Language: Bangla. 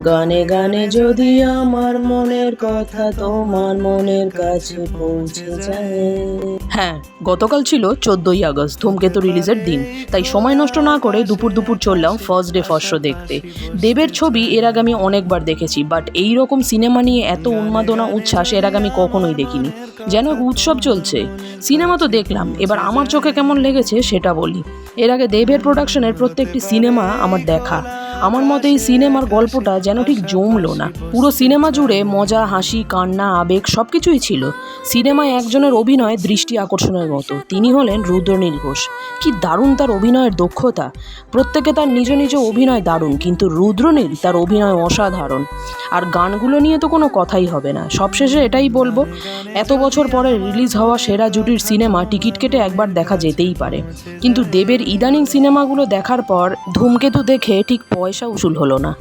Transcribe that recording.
গানে গানে যদি আমার মনের কথা তোমার মনের কাছে পৌঁছে যায়। হ্যাঁ, গতকাল ছিল 14ই আগস্ট, ধূমকেতু রিলিজের দিন। তাই সময় নষ্ট না করে দুপুর দুপুর চললাম ফার্স্ট ডে ফার্স্ট শো দেখতে। দেবের ছবি এর আগে আমি অনেকবার দেখেছি, বাট এই রকম সিনেমা নিয়ে এত উন্মাদনা উচ্ছ্বাস এর আগে আমি কখনোই দেখিনি। যেন এক উৎসব চলছে। সিনেমা তো দেখলাম, এবার আমার চোখে কেমন লেগেছে সেটা বলি। এর আগে দেবের প্রোডাকশনের প্রত্যেকটি সিনেমা আমার দেখা। আমার মতে এই সিনেমার গল্পটা যেন ঠিক জমলো না। পুরো সিনেমা জুড়ে মজা, হাসি, কান্না, আবেগ সবকিছুই ছিল। সিনেমায় একজনের অভিনয় দৃষ্টি আকর্ষণের মতো, তিনি হলেন রুদ্রনীল ঘোষ। কি দারুণ তার অভিনয়ের দক্ষতা! প্রত্যেকে তার নিজ নিজ অভিনয় দারুণ, কিন্তু রুদ্রনীল তার অভিনয় অসাধারণ। আর গানগুলো নিয়ে তো কোনো কথাই হবে না। সবশেষে এটাই বলবো, এত বছর পরে রিলিজ হওয়া সেরা জুটির সিনেমা টিকিট কেটে একবার দেখা যেতেই পারে, কিন্তু দেবের ইদানিং সিনেমাগুলো দেখার পর ধূমকেতু দেখে ঠিক পয়সা উসুল হলো না।